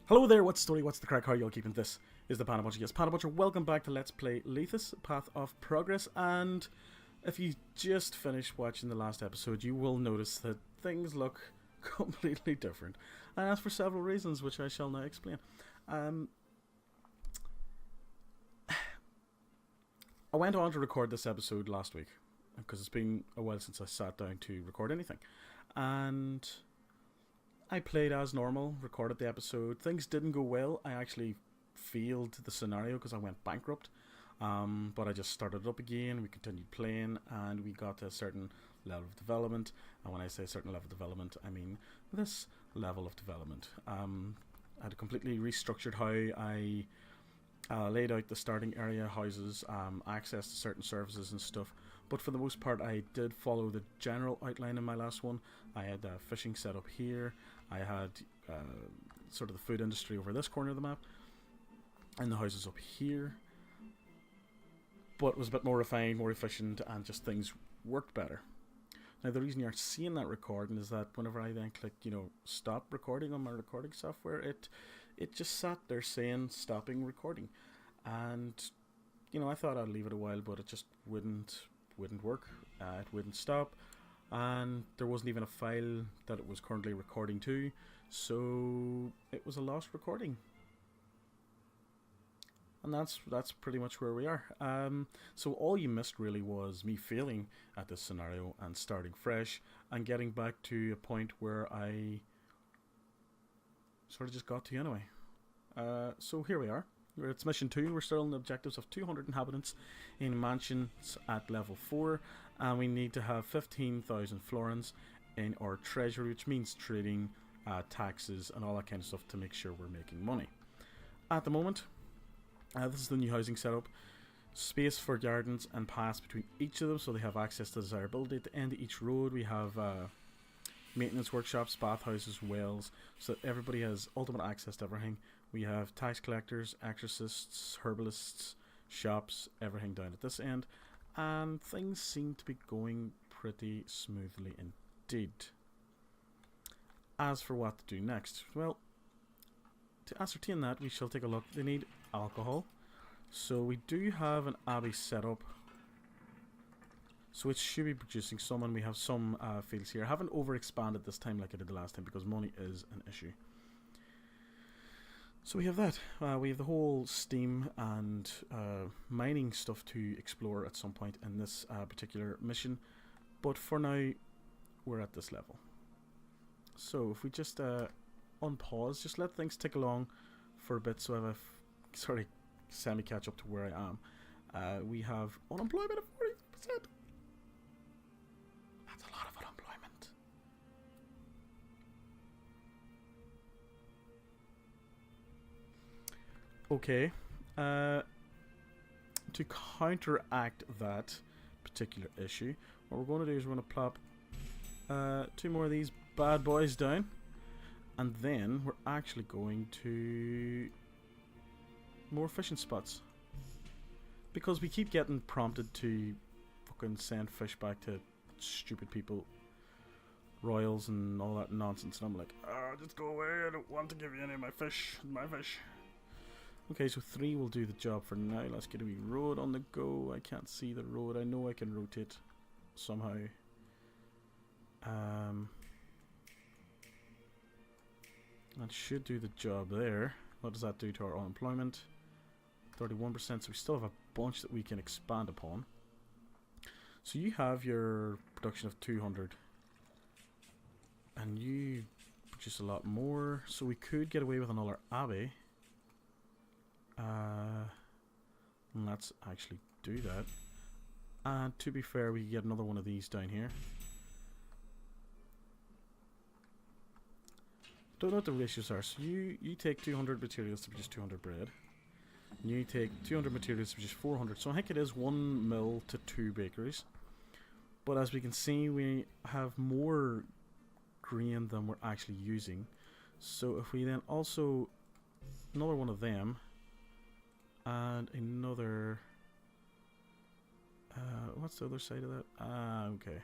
Hello there, what's the story, what's the crack, how are you all keeping? This is the Panda Buncher. Yes, Panda Buncher, welcome back to Let's Play Lethis, Path of Progress. And if you just finished watching the last episode, you will notice that things look completely different. And that's for several reasons, which I shall now explain. I went on to record this episode last week, because it's been a while since I sat down to record anything. And I played as normal, recorded the episode. Things didn't go well. I actually failed the scenario because I went bankrupt. But I just started it up again. We continued playing, and we got to a certain level of development. And when I say certain level of development, I mean this level of development. I had completely restructured how I laid out the starting area, houses, access to certain services and stuff. But for the most part, I did follow the general outline in my last one. I had fishing set up here. I had sort of the food industry over this corner of the map, and the houses up here. But it was a bit more refined, more efficient, and just things worked better. Now, the reason you're seeing that recording is that whenever I then click, stop recording on my recording software, it just sat there saying stopping recording. And, I thought I'd leave it a while, but it just wouldn't work. It wouldn't stop. And there wasn't even a file that it was currently recording to. So it was a lost recording. And that's pretty much where we are. So all you missed really was me failing at this scenario and starting fresh and getting back to a point where I sort of just got to anyway. So here we are. It's mission 2. We're still on the objectives of 200 inhabitants in mansions at level 4. And we need to have 15,000 florins in our treasury, which means trading, taxes and all that kind of stuff to make sure we're making money. At the moment, this is the new housing setup. Space for gardens and paths between each of them, so they have access to desirability. At the end of each road we have maintenance workshops, bathhouses, wells, so that everybody has ultimate access to everything. We have tax collectors, exorcists, herbalists, shops, everything down at this end. And things seem to be going pretty smoothly indeed. As for what to do next, well, to ascertain that, we shall take a look. They need alcohol. So we do have an abbey set up. So it should be producing some, and we have some fields here. I haven't overexpanded this time like I did the last time because money is an issue. So we have that. We have the whole steam and mining stuff to explore at some point in this particular mission. But for now, we're at this level. So if we just unpause, just let things tick along for a bit so I have sort of semi-catch up to where I am. We have unemployment of 40%. That's a lot of unemployment. Okay. To counteract that particular issue, what we're going to do is we're going to plop 2 more of these bad boys down, and then we're actually going to more fishing spots, because we keep getting prompted to fucking send fish back to stupid people, royals and all that nonsense, and I'm like, just go away, I don't want to give you any of my fish. Okay, so 3 will do the job for now. Let's get a wee road on the go. I can't see the road. I know I can rotate somehow. That should do the job there. What does that do to our unemployment? 31%, so we still have a bunch that we can expand upon. So you have your production of 200. And you produce a lot more. So we could get away with another abbey. Let's actually do that. And to be fair, we can get another one of these down here. Don't know what the ratios are. So you take 200 materials to produce 200 bread. And you take 200 materials to produce 400. So I think it is 1 mill to 2 bakeries. But as we can see, we have more grain than we're actually using. So if we then also another one of them and another what's the other side of that? Okay.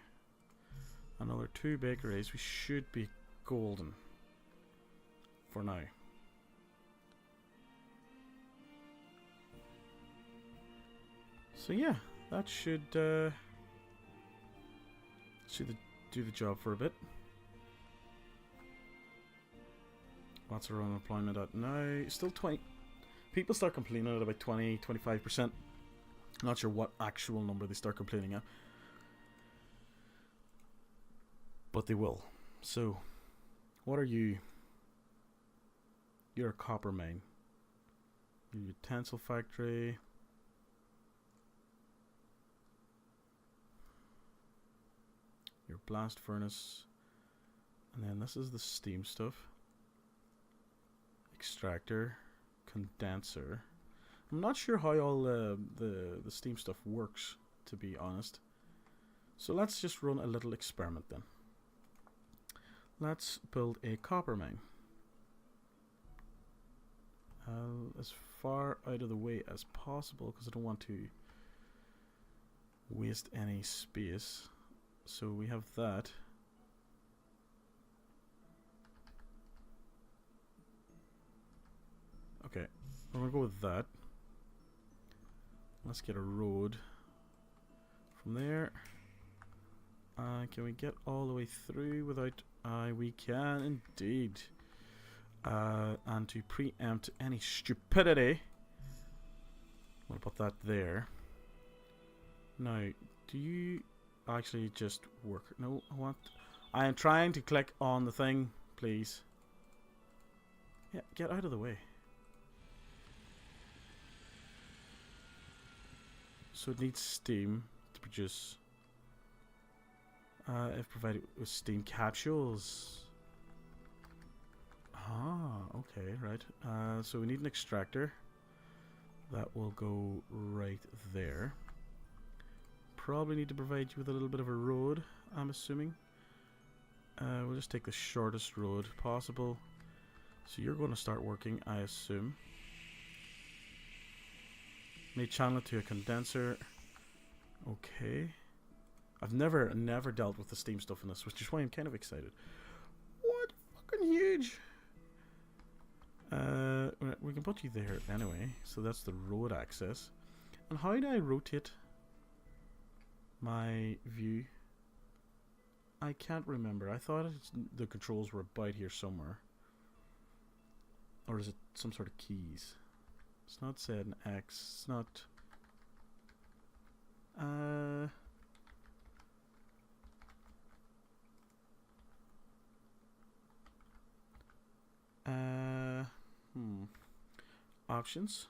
Another 2 bakeries, we should be golden for now. So yeah, that should do the job for a bit. What's our unemployment at now? Still 20. People start complaining at about 20-25%. Not sure what actual number they start complaining at, but they will. So, what are you? You're a copper mine. Your utensil factory. Your blast furnace. And then this is the steam stuff. Extractor. Condenser. I'm not sure how all the steam stuff works, to be honest. So let's just run a little experiment then. Let's build a copper mine. As far out of the way as possible, because I don't want to waste any space. So we have that. Okay, I'm gonna go with that. Let's get a road from there. Can we get all the way through without... we can indeed. And to preempt any stupidity, I'm gonna put that there. Now, do you actually just work? No, I am trying to click on the thing, please. Yeah, get out of the way. So it needs steam to produce. If provided with steam capsules. Ah, okay, right. So we need an extractor. That will go right there. Probably need to provide you with a little bit of a road, I'm assuming. We'll just take the shortest road possible. So you're going to start working, I assume. May channel it to a condenser. Okay. I've never dealt with the steam stuff in this, which is why I'm kind of excited. What? Fucking huge! We can put you there anyway. So that's the road access. And how do I rotate my view? I can't remember. I thought the controls were about here somewhere. Or is it some sort of keys? It's not said an X. It's not... Options?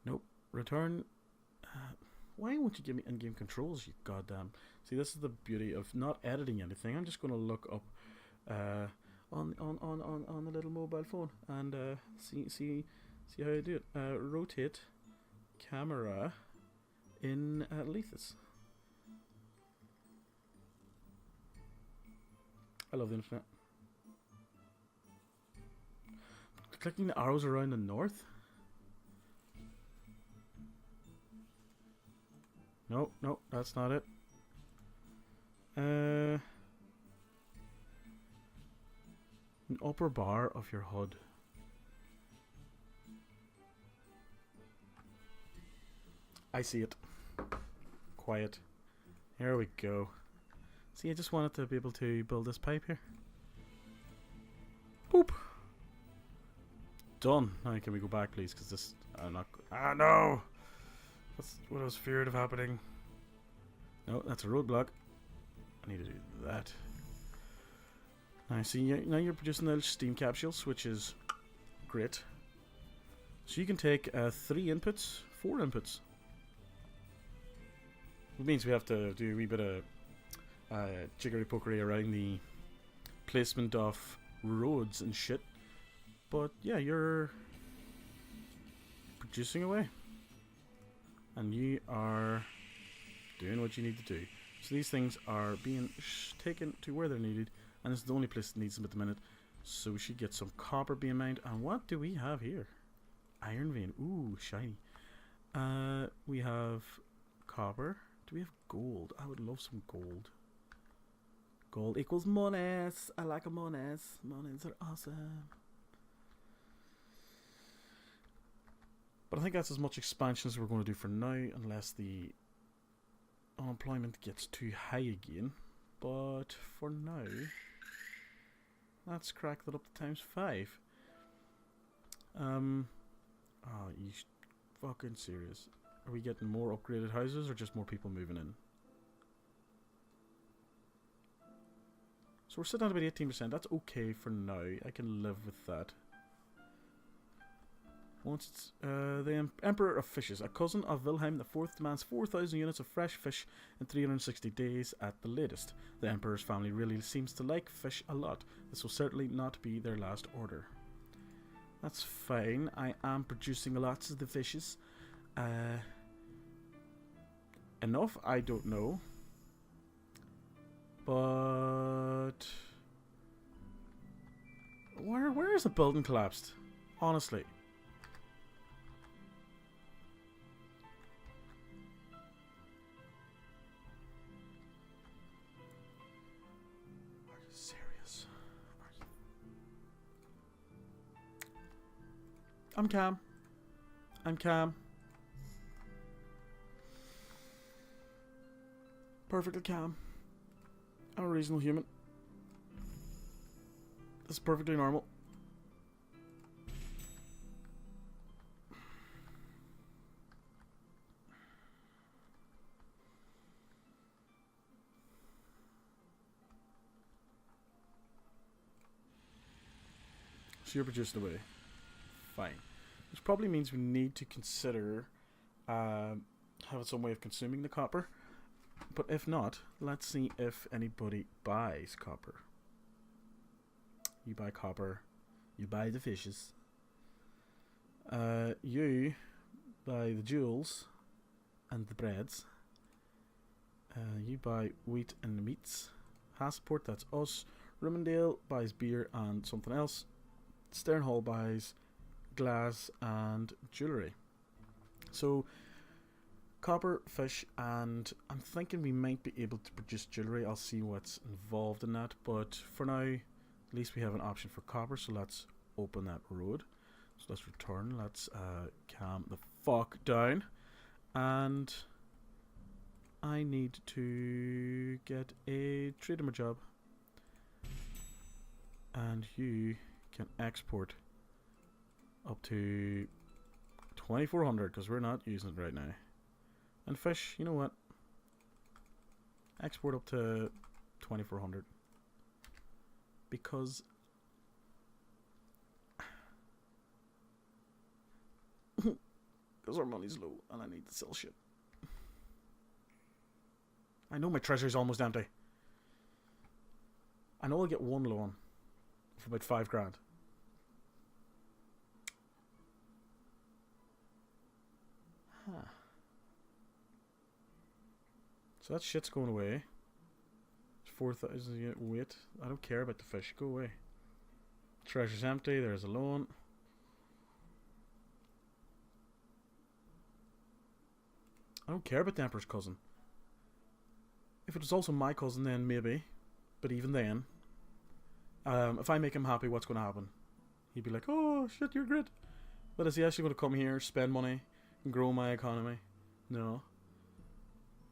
Nope. Return. Why won't you give me in-game controls, you goddamn... See, this is the beauty of not editing anything. I'm just going to look up on the little mobile phone and see how I do it. Rotate camera in Lethis. I love the internet. Clicking the arrows around the north? Nope, nope, that's not it. An upper bar of your HUD. I see it. Quiet. Here we go. See, I just wanted to be able to build this pipe here. Boop. Done. Now can we go back, please? Because this... I'm not... Ah, no! That's what I was feared of happening. No, that's a roadblock. I need to do that. Now, see, now you're producing those steam capsules, which is great. So you can take 3 inputs, 4 inputs. It means we have to do a wee bit of jiggery-pokery around the placement of roads and shit. But yeah, you're producing away. And you are doing what you need to do. So these things are being taken to where they're needed. And it's the only place that needs them at the minute. So we should get some copper being mined. And what do we have here? Iron vein. Ooh, shiny. We have copper. Do we have gold? I would love some gold. Gold equals monies. I like a monies. Monies are awesome. But I think that's as much expansion as we're going to do for now, unless the unemployment gets too high again. But for now, let's crack that up to ×5. Oh, you fucking serious? Are we getting more upgraded houses or just more people moving in? So we're sitting at about 18%. That's okay for now. I can live with that. Once it's, the Emperor of Fishes, a cousin of Wilhelm IV, demands 4,000 units of fresh fish in 360 days at the latest. The Emperor's family really seems to like fish a lot. This will certainly not be their last order. That's fine. I am producing lots of the fishes. Enough? I don't know. But where is the building collapsed? Honestly. Are you serious? Are you? I'm calm. I'm calm. Perfectly calm. I'm a reasonable human. This is perfectly normal. So you're produced away. Fine. Which probably means we need to consider having some way of consuming the copper. But if not, let's see if anybody buys copper. You buy copper. You buy the fishes. You buy the jewels and the breads. You buy wheat and the meats. Hassport, that's us. Rumendale buys beer and something else. Sternhall buys glass and jewellery. So copper, fish, and I'm thinking we might be able to produce jewellery. I'll see what's involved in that, but for now, at least we have an option for copper, so let's open that road. So let's return, let's calm the fuck down, and I need to get a trader job, and you can export up to 2400 because we're not using it right now. And fish, you know what? Export up to 2400 because our money's low and I need to sell shit. I know my treasury's almost empty. I know I'll get one loan for about 5 grand. Huh. So that shit's going away. 4,000 unit weight. I don't care about the fish. Go away. Treasure's empty. There's a loan. I don't care about the Emperor's cousin. If it was also my cousin, then maybe. But even then, if I make him happy, what's going to happen? He'd be like, oh shit, you're great. But is he actually going to come here, spend money, and grow my economy? No.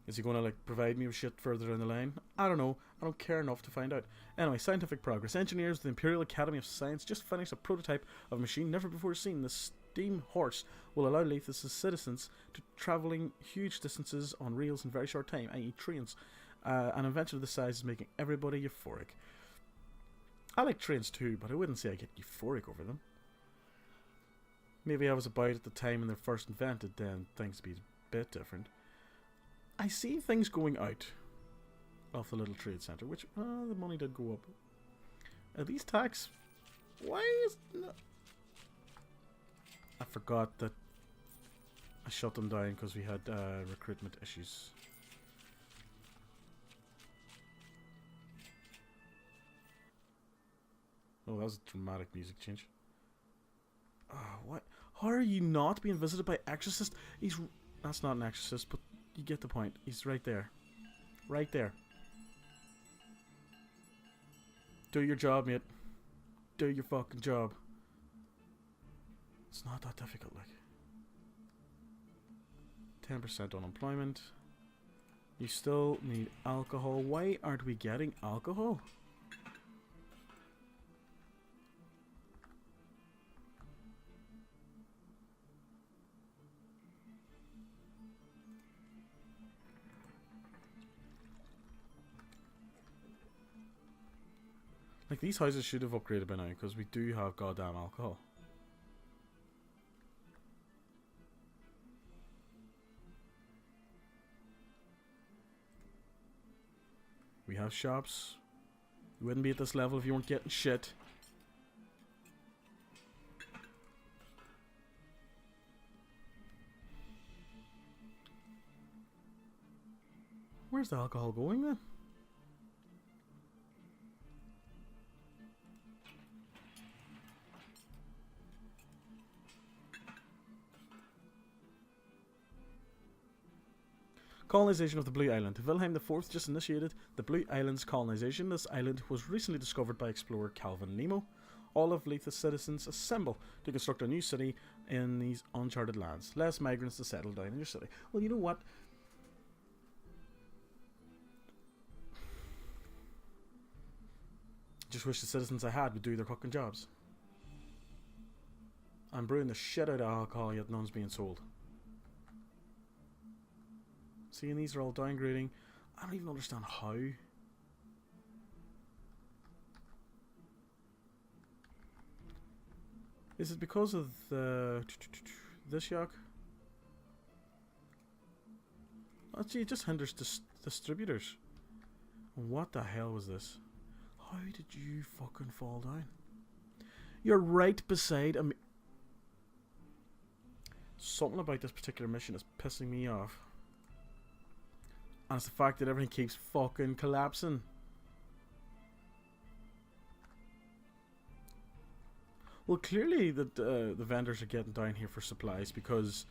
Is he going to like provide me with shit further down the line? I don't know. I don't care enough to find out. Anyway, scientific progress. Engineers of the Imperial Academy of Science just finished a prototype of a machine never before seen. The steam horse will allow Lethis' citizens to travelling huge distances on rails in very short time, i.e. trains. An invention of this size is making everybody euphoric. I like trains too, but I wouldn't say I get euphoric over them. Maybe I was about at the time when they're first invented, then things would be a bit different. I see things going out of the little trade centre, which, the money did go up. At least tax, why is no? I forgot that I shut them down because we had recruitment issues. Oh, that was a dramatic music change. What? How are you not being visited by exorcist? That's not an exorcist, but you get the point. He's right there. Right there. Do your job, mate. Do your fucking job. It's not that difficult, like. 10% unemployment. You still need alcohol. Why aren't we getting alcohol? Like, these houses should have upgraded by now, because we do have goddamn alcohol. We have shops. You wouldn't be at this level if you weren't getting shit. Where's the alcohol going then? Colonization of the Blue Island. Wilhelm IV just initiated the Blue Island's colonization. This island was recently discovered by explorer Calvin Nemo. All of Lethis' citizens assemble to construct a new city in these uncharted lands. Less migrants to settle down in your city. Well, you know what? Just wish the citizens I had would do their fucking jobs. I'm brewing the shit out of alcohol, yet none's being sold. See, and these are all downgrading. I don't even understand how. Is it because of the this yak? Actually, it just hinders distributors. What the hell was this? How did you fucking fall down? You're right beside a. Something about this particular mission is pissing me off. And it's the fact that everything keeps fucking collapsing. Well, clearly the vendors are getting down here for supplies, because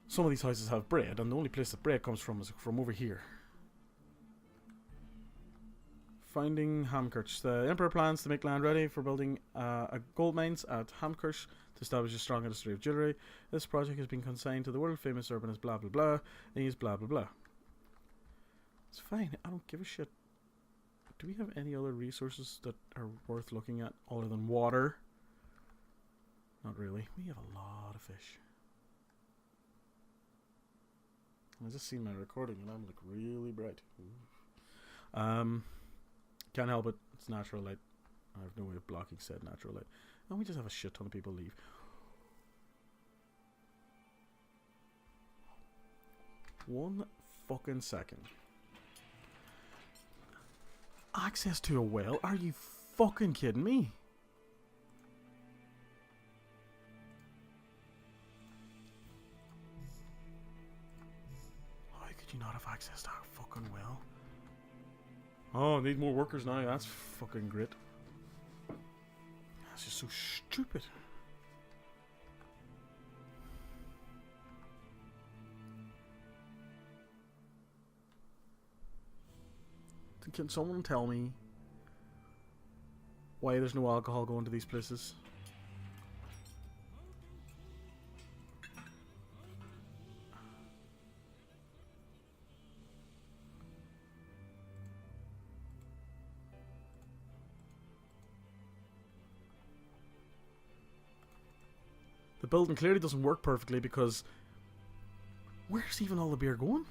some of these houses have bread, and the only place that bread comes from is from over here. Finding Hamkirch. The Emperor plans to make land ready for building a gold mines at Hamkirch to establish a strong industry of jewellery. This project has been consigned to the world famous urbanist blah blah blah, and he's blah blah blah. It's fine, I don't give a shit. Do we have any other resources that are worth looking at other than water? Not really. We have a lot of fish. I just seen my recording and I'm like really bright. Can't help it. It's natural light. I have no way of blocking said natural light. And we just have a shit ton of people leave. One fucking second. Access to a well? Are you fucking kidding me? How could you not have access to a fucking well? Oh, need more workers now. That's fucking great. That's just so stupid. Can someone tell me why there's no alcohol going to these places? The building clearly doesn't work perfectly, because where's even all the beer going?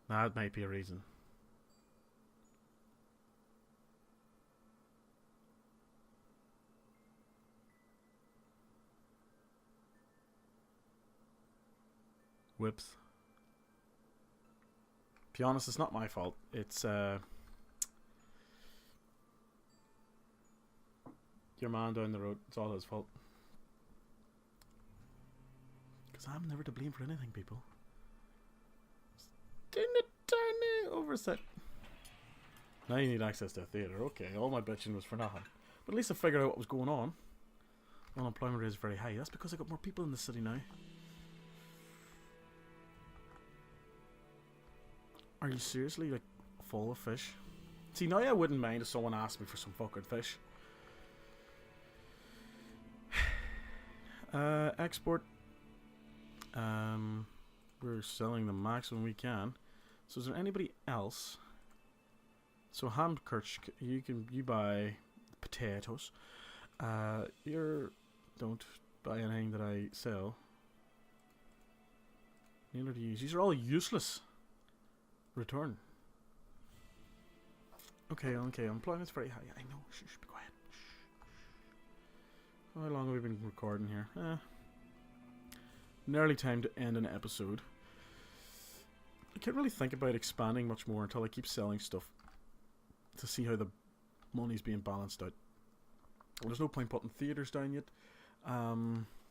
That might be a reason. Whips. To be honest, it's not my fault. It's your man down the road. It's all his fault. Because I'm never to blame for anything, people. Tiny oversight. Now you need access to a theatre. Okay, all my bitching was for nothing. But at least I figured out what was going on. Unemployment rate is very high. That's because I got more people in the city now. Are you seriously like full of fish? See, now I wouldn't mind if someone asked me for some fucking fish. Export. We're selling the maximum we can. So is there anybody else? So Hamkirch, you buy potatoes. Don't buy anything that I sell. Neither do you. These are all useless. Return. Okay, employment's very high. I know. Shh, be quiet. Shh. How long have we been recording here? Nearly time to end an episode. I can't really think about expanding much more until I keep selling stuff to see how the money's being balanced out. Well, there's no point putting theatres down yet,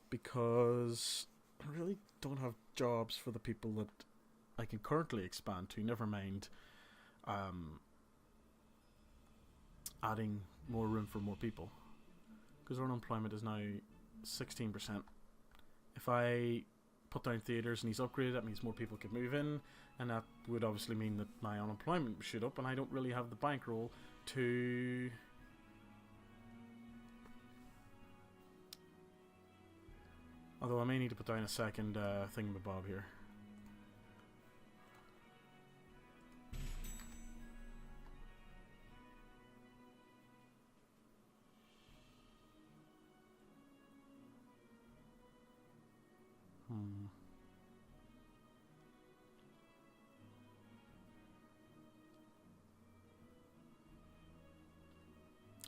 because I really don't have jobs for the people that I can currently expand to, never mind adding more room for more people, because our unemployment is now 16%. If I put down theatres and he's upgraded, that means more people could move in, and that would obviously mean that my unemployment would shoot up, and I don't really have the bankroll to although I may need to put down a second thingamabob here.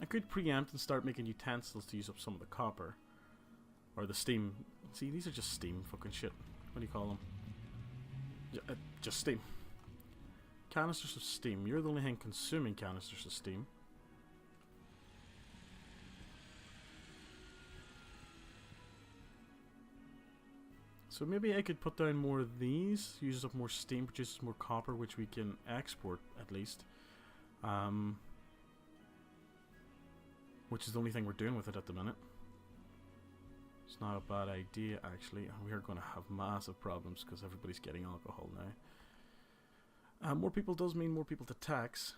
I could preempt and start making utensils to use up some of the copper. Or the steam. See, these are just steam fucking shit. What do you call them? Just steam. Canisters of steam. You're the only thing consuming canisters of steam. So maybe I could put down more of these. Uses up more steam, produces more copper, which we can export at least. Which is the only thing we're doing with it at the minute. It's not a bad idea, actually. We are going to have massive problems because everybody's getting alcohol now. More people does mean more people to tax.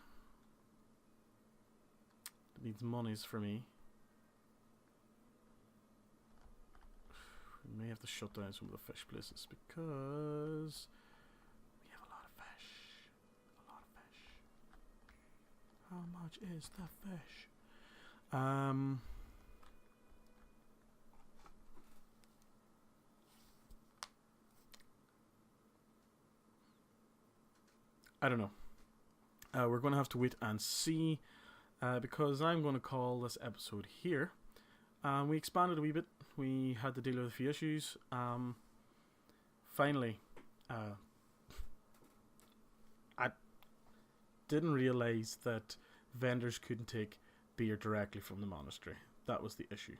It needs monies for me. We may have to shut down some of the fish places because we have a lot of fish. A lot of fish. How much is the fish? I don't know. We're going to have to wait and see, because I'm going to call this episode here. We expanded a wee bit. We had to deal with a few issues. Finally, I didn't realise that vendors couldn't take beer directly from the monastery. That was the issue.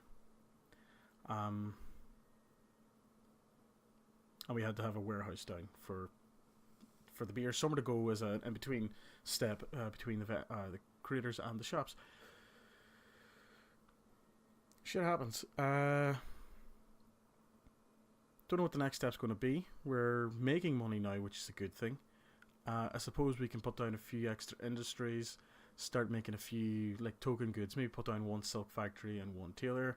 And we had to have a warehouse down for the beer. Somewhere to go as an in-between step between the creators and the shops. Shit happens. Don't know what the next step's going to be. We're making money now, which is a good thing. I suppose we can put down a few extra industries, start making a few like token goods. Maybe put down one silk factory and one tailor.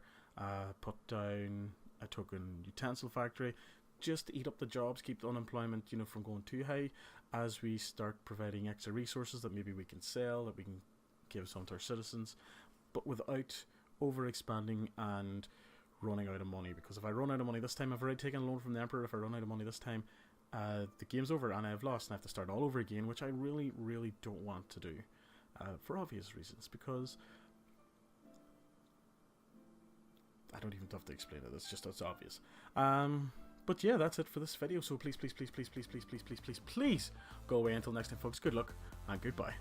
Put down a token utensil factory, just to eat up the jobs, keep the unemployment, from going too high. As we start providing extra resources that maybe we can sell, that we can give some to our citizens, but without over expanding and running out of money. Because if I run out of money this time, I've already taken a loan from the Emperor. If I run out of money this time, the game's over and I've lost and I have to start all over again, which I really, really don't want to do, for obvious reasons. Because I don't even have to explain it. It's obvious. But yeah, that's it for this video. So please, please, please, please, please, please, please, please, please, please, please go away until next time, folks. Good luck and goodbye.